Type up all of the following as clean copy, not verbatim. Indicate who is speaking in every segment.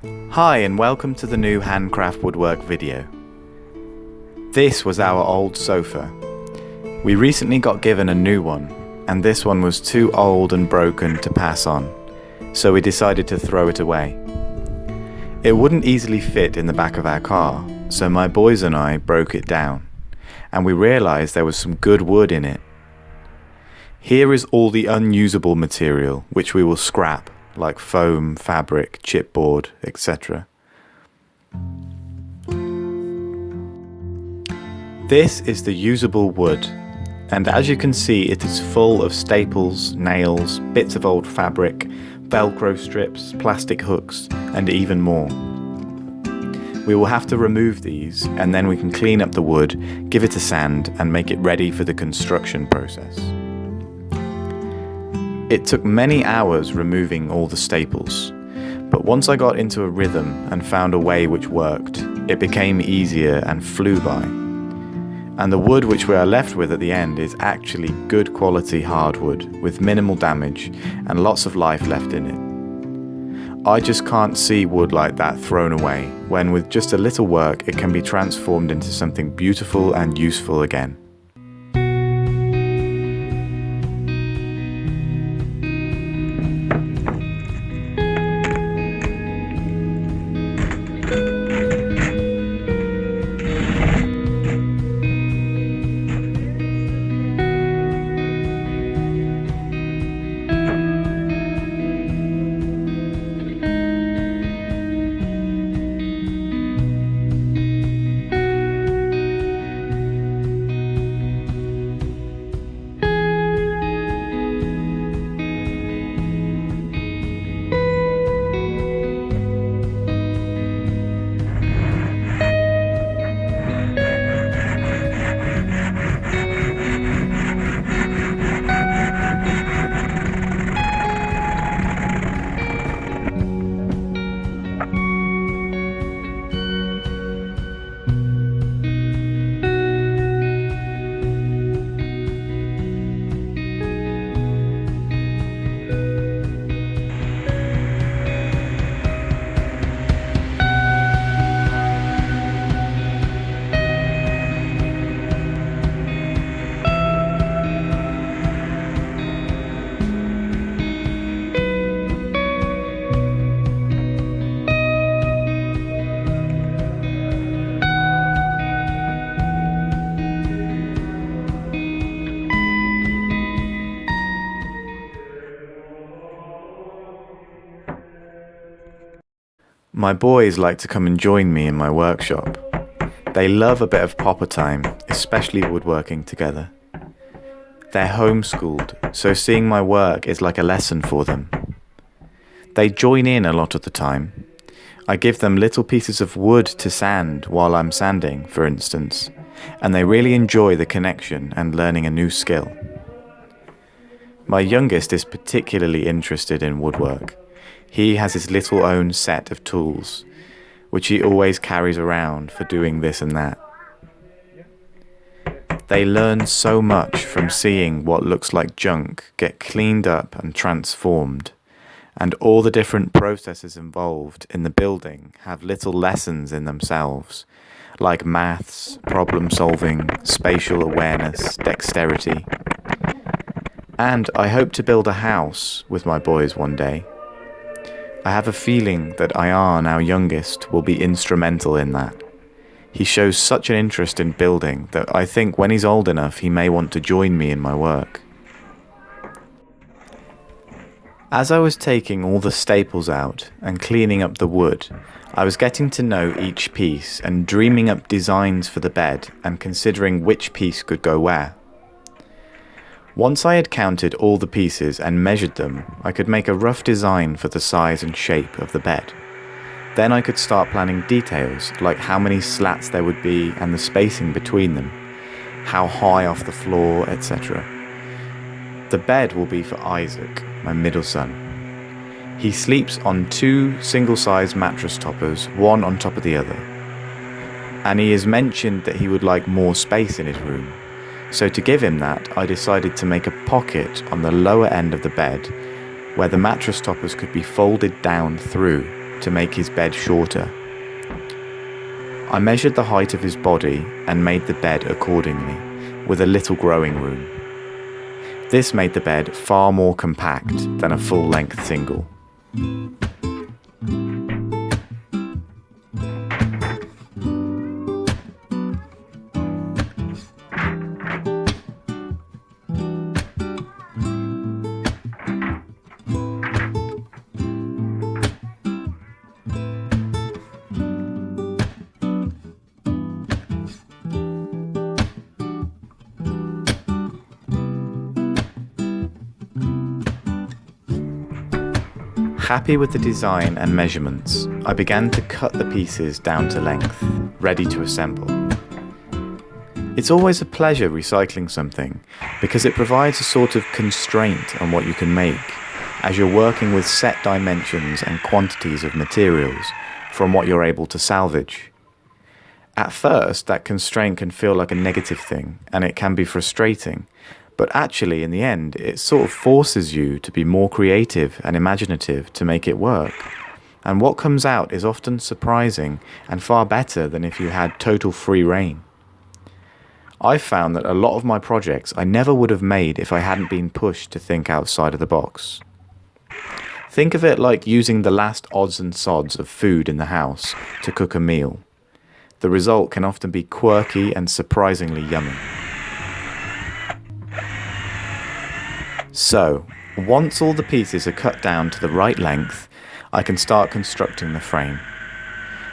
Speaker 1: Hi and welcome to the new handcraft woodwork video. This was our old sofa. We recently got given a new one, and this one was too old and broken to pass on, so we decided to throw it away. It wouldn't easily fit in the back of our car, so my boys and I broke it down, and we realized there was some good wood in it. Here is all the unusable material which we will scrap, like foam, fabric, chipboard, etc. This is the usable wood, and as you can see it is full of staples, nails, bits of old fabric, velcro strips, plastic hooks, and even more. We will have to remove these, and then we can clean up the wood, give it a sand, and make it ready for the construction process. It took many hours removing all the staples, but once I got into a rhythm and found a way which worked, it became easier and flew by. And the wood which we are left with at the end is actually good quality hardwood with minimal damage and lots of life left in it. I just can't see wood like that thrown away, when with just a little work it can be transformed into something beautiful and useful again. My boys like to come and join me in my workshop. They love a bit of popper time, especially woodworking together. They're homeschooled, so seeing my work is like a lesson for them. They join in a lot of the time. I give them little pieces of wood to sand while I'm sanding, for instance, and they really enjoy the connection and learning a new skill. My youngest is particularly interested in woodwork. He has his little own set of tools, which he always carries around for doing this and that. They learn so much from seeing what looks like junk get cleaned up and transformed, and all the different processes involved in the building have little lessons in themselves, like maths, problem solving, spatial awareness, dexterity. And I hope to build a house with my boys one day. I have a feeling that Iara, our youngest, will be instrumental in that. He shows such an interest in building that I think when he's old enough he may want to join me in my work. As I was taking all the staples out and cleaning up the wood, I was getting to know each piece and dreaming up designs for the bed and considering which piece could go where. Once I had counted all the pieces and measured them, I could make a rough design for the size and shape of the bed. Then I could start planning details, like how many slats there would be and the spacing between them, how high off the floor, etc. The bed will be for Isaac, my middle son. He sleeps on 2 single-size mattress toppers, one on top of the other. And he has mentioned that he would like more space in his room. So to give him that, I decided to make a pocket on the lower end of the bed where the mattress toppers could be folded down through, to make his bed shorter. I measured the height of his body and made the bed accordingly, with a little growing room. This made the bed far more compact than a full-length single. Happy with the design and measurements, I began to cut the pieces down to length, ready to assemble. It's always a pleasure recycling something because it provides a sort of constraint on what you can make, as you're working with set dimensions and quantities of materials from what you're able to salvage. At first, that constraint can feel like a negative thing, and it can be frustrating. But actually, in the end, it sort of forces you to be more creative and imaginative to make it work. And what comes out is often surprising and far better than if you had total free rein. I've found that a lot of my projects I never would have made if I hadn't been pushed to think outside of the box. Think of it like using the last odds and sods of food in the house to cook a meal. The result can often be quirky and surprisingly yummy. So, once all the pieces are cut down to the right length, I can start constructing the frame.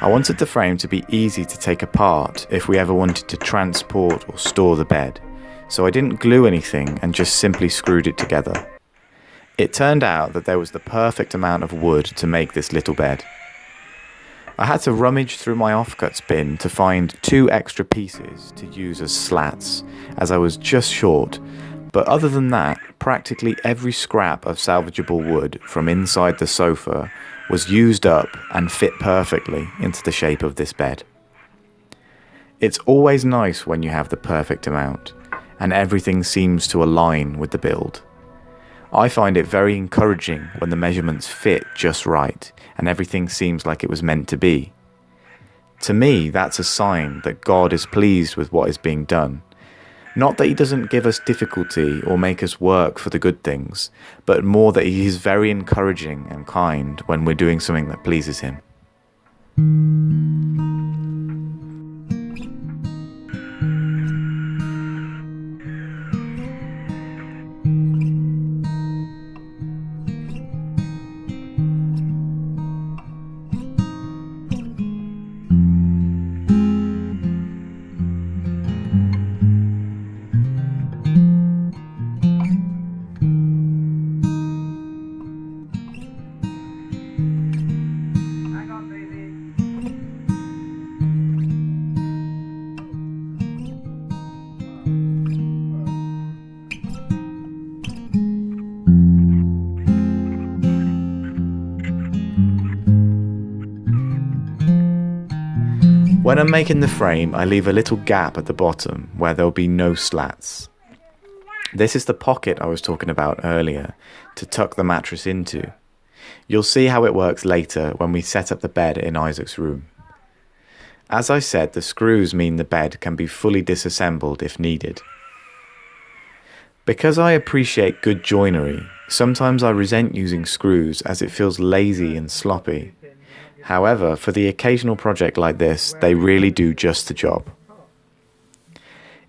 Speaker 1: I wanted the frame to be easy to take apart if we ever wanted to transport or store the bed, so I didn't glue anything and just simply screwed it together. It turned out that there was the perfect amount of wood to make this little bed. I had to rummage through my offcuts bin to find 2 extra pieces to use as slats, as I was just short. But other than that, practically every scrap of salvageable wood from inside the sofa was used up and fit perfectly into the shape of this bed. It's always nice when you have the perfect amount, and everything seems to align with the build. I find it very encouraging when the measurements fit just right, and everything seems like it was meant to be. To me, that's a sign that God is pleased with what is being done. Not that he doesn't give us difficulty or make us work for the good things, but more that he is very encouraging and kind when we're doing something that pleases him. When I'm making the frame, I leave a little gap at the bottom where there'll be no slats. This is the pocket I was talking about earlier to tuck the mattress into. You'll see how it works later when we set up the bed in Isaac's room. As I said, the screws mean the bed can be fully disassembled if needed. Because I appreciate good joinery, sometimes I resent using screws as it feels lazy and sloppy. However, for the occasional project like this, they really do just the job.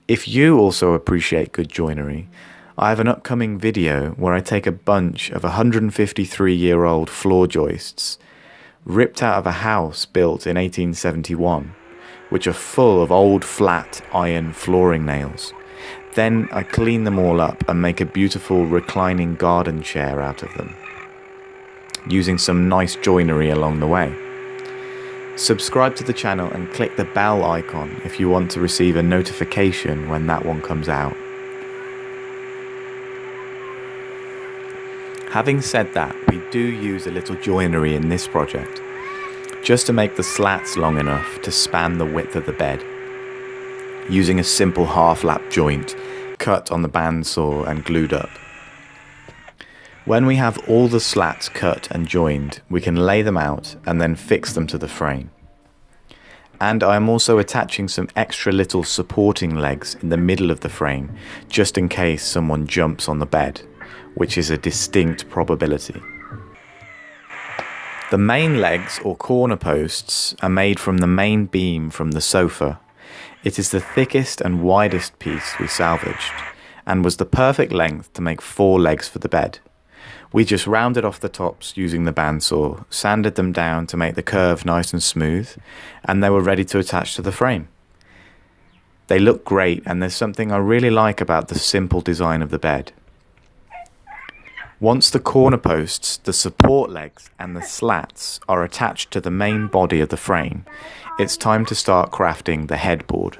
Speaker 1: If you also appreciate good joinery, I have an upcoming video where I take a bunch of 153-year-old floor joists, ripped out of a house built in 1871, which are full of old flat iron flooring nails. Then I clean them all up and make a beautiful reclining garden chair out of them, using some nice joinery along the way. Subscribe to the channel and click the bell icon if you want to receive a notification when that one comes out. Having said that, we do use a little joinery in this project, just to make the slats long enough to span the width of the bed, using a simple half-lap joint cut on the bandsaw and glued up. When we have all the slats cut and joined, we can lay them out and then fix them to the frame. And I am also attaching some extra little supporting legs in the middle of the frame, just in case someone jumps on the bed, which is a distinct probability. The main legs or corner posts are made from the main beam from the sofa. It is the thickest and widest piece we salvaged, and was the perfect length to make 4 legs for the bed. We just rounded off the tops using the bandsaw, sanded them down to make the curve nice and smooth, and they were ready to attach to the frame. They look great, and there's something I really like about the simple design of the bed. Once the corner posts, the support legs and the slats are attached to the main body of the frame, it's time to start crafting the headboard.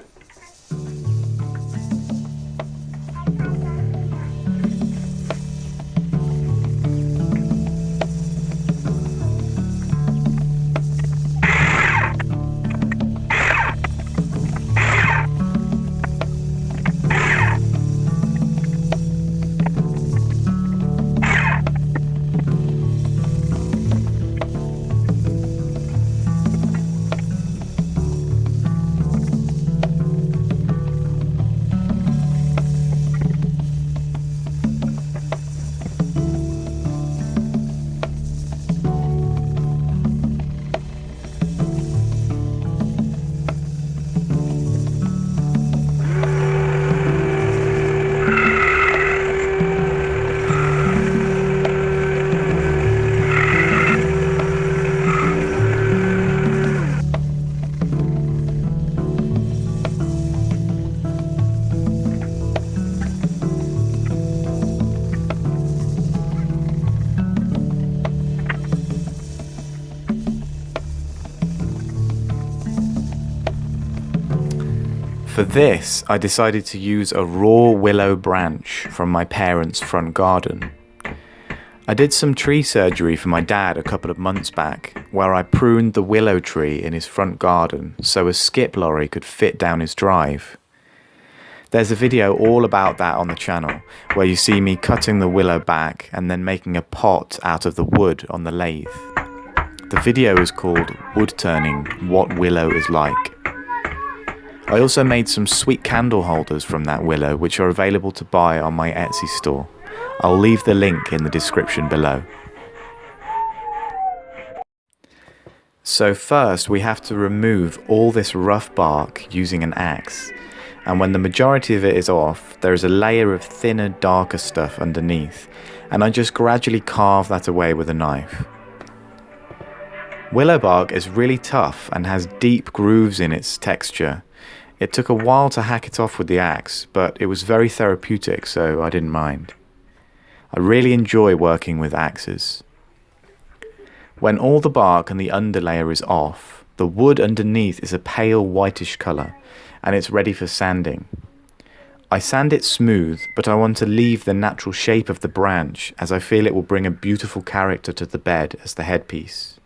Speaker 1: For this, I decided to use a raw willow branch from my parents' front garden. I did some tree surgery for my dad a couple of months back, where I pruned the willow tree in his front garden so a skip lorry could fit down his drive. There's a video all about that on the channel, where you see me cutting the willow back and then making a pot out of the wood on the lathe. The video is called Wood Turning: What Willow is Like. I also made some sweet candle holders from that willow, which are available to buy on my Etsy store. I'll leave the link in the description below. So first we have to remove all this rough bark using an axe, and when the majority of it is off, there is a layer of thinner, darker stuff underneath, and I just gradually carve that away with a knife. Willow bark is really tough and has deep grooves in its texture. It took a while to hack it off with the axe, but it was very therapeutic, so I didn't mind. I really enjoy working with axes. When all the bark and the underlayer is off, the wood underneath is a pale whitish colour, and it's ready for sanding. I sand it smooth, but I want to leave the natural shape of the branch, as I feel it will bring a beautiful character to the bed as the headpiece.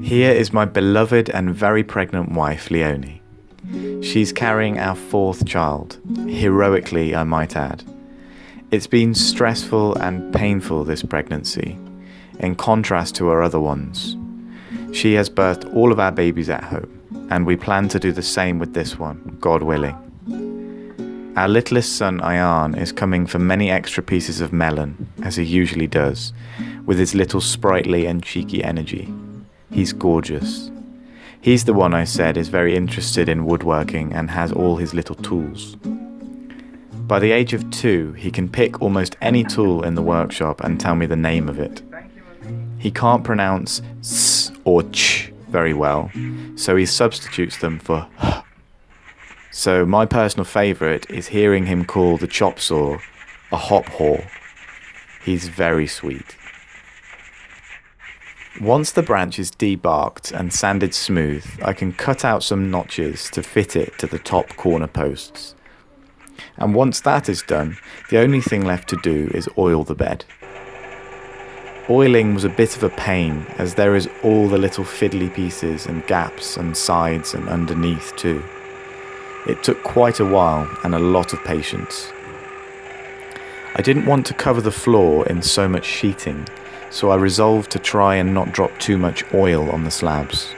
Speaker 1: Here is my beloved and very pregnant wife, Leonie. She's carrying our 4th child, heroically I might add. It's been stressful and painful, this pregnancy, in contrast to her other ones. She has birthed all of our babies at home, and we plan to do the same with this one, God willing. Our littlest son, Iara, is coming for many extra pieces of melon, as he usually does, with his little sprightly and cheeky energy. He's gorgeous. He's the one I said is very interested in woodworking and has all his little tools. By the age of 2, he can pick almost any tool in the workshop and tell me the name of it. He can't pronounce s or ch very well, so he substitutes them for h. So my personal favourite is hearing him call the chop saw a hop haw. He's very sweet. Once the branch is debarked and sanded smooth, I can cut out some notches to fit it to the top corner posts. And once that is done, the only thing left to do is oil the bed. Oiling was a bit of a pain, as there is all the little fiddly pieces and gaps and sides and underneath too. It took quite a while and a lot of patience. I didn't want to cover the floor in so much sheeting, so I resolved to try and not drop too much oil on the slabs.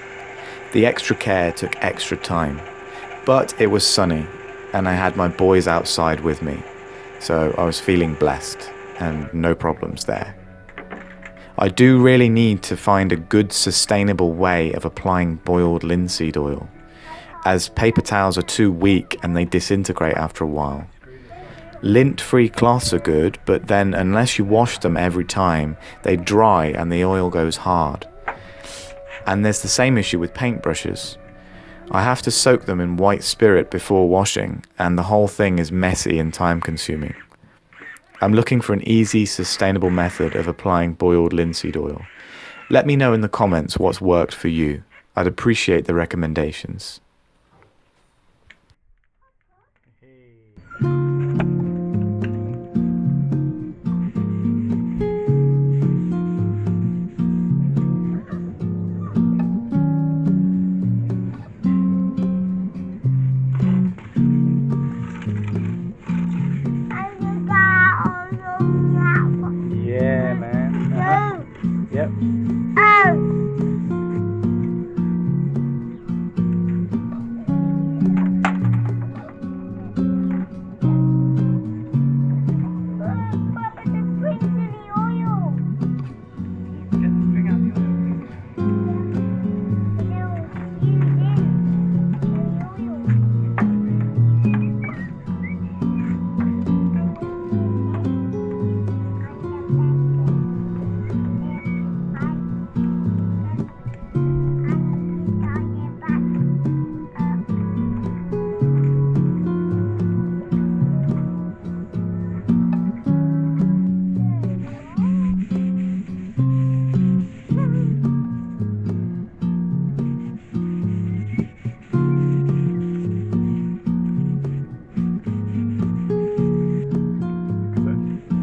Speaker 1: The extra care took extra time, but it was sunny and I had my boys outside with me, so I was feeling blessed and no problems there. I do really need to find a good sustainable way of applying boiled linseed oil, as paper towels are too weak and they disintegrate after a while. Lint-free cloths are good, but then unless you wash them every time, they dry and the oil goes hard. And there's the same issue with paintbrushes. I have to soak them in white spirit before washing, and the whole thing is messy and time-consuming. I'm looking for an easy, sustainable method of applying boiled linseed oil. Let me know in the comments what's worked for you. I'd appreciate the recommendations.
Speaker 2: Yeah, man. Yep.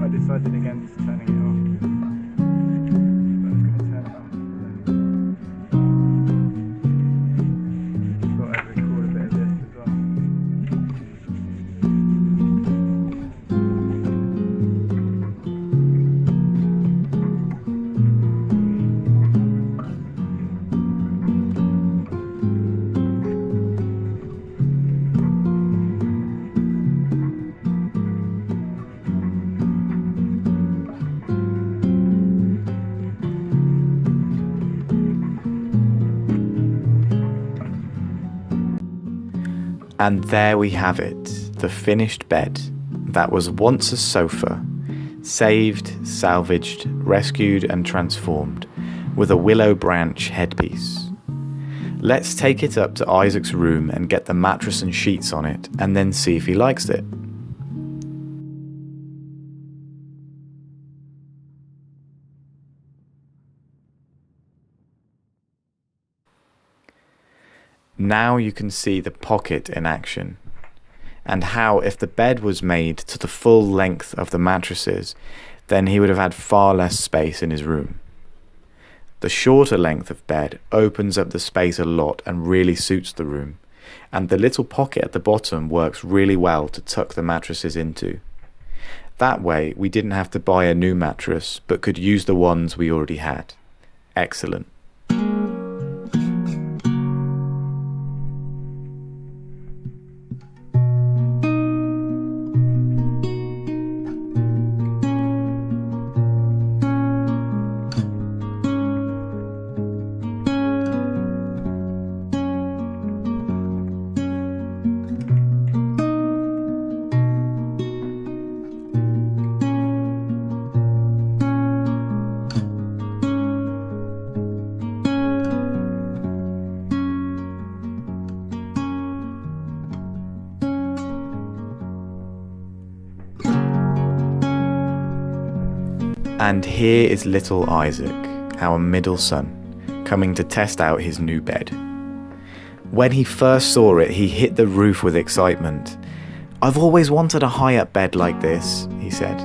Speaker 2: Decided against turning it off. But I was going to turn it off. Thought I'd record a bit of this as well.
Speaker 1: And there we have it, the finished bed that was once a sofa, saved, salvaged, rescued and transformed with a willow branch headpiece. Let's take it up to Isaac's room and get the mattress and sheets on it and then see if he likes it. Now you can see the pocket in action, and how if the bed was made to the full length of the mattresses, then he would have had far less space in his room. The shorter length of bed opens up the space a lot and really suits the room, and the little pocket at the bottom works really well to tuck the mattresses into. That way we didn't have to buy a new mattress but could use the ones we already had. Excellent. And here is little Isaac, our middle son, coming to test out his new bed. When he first saw it, he hit the roof with excitement. "I've always wanted a high-up bed like this," he said.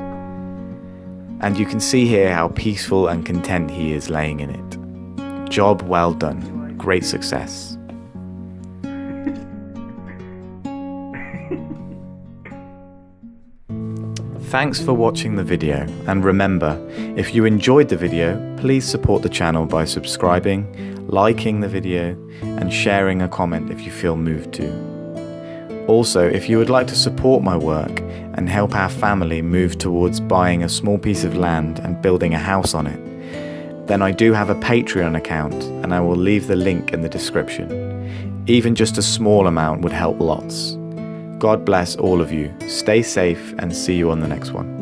Speaker 1: And you can see here how peaceful and content he is laying in it. Job well done. Great success. Thanks for watching the video, and remember, if you enjoyed the video, please support the channel by subscribing, liking the video, and sharing a comment if you feel moved to. Also, if you would like to support my work and help our family move towards buying a small piece of land and building a house on it, then I do have a Patreon account and I will leave the link in the description. Even just a small amount would help lots. God bless all of you. Stay safe and see you on the next one.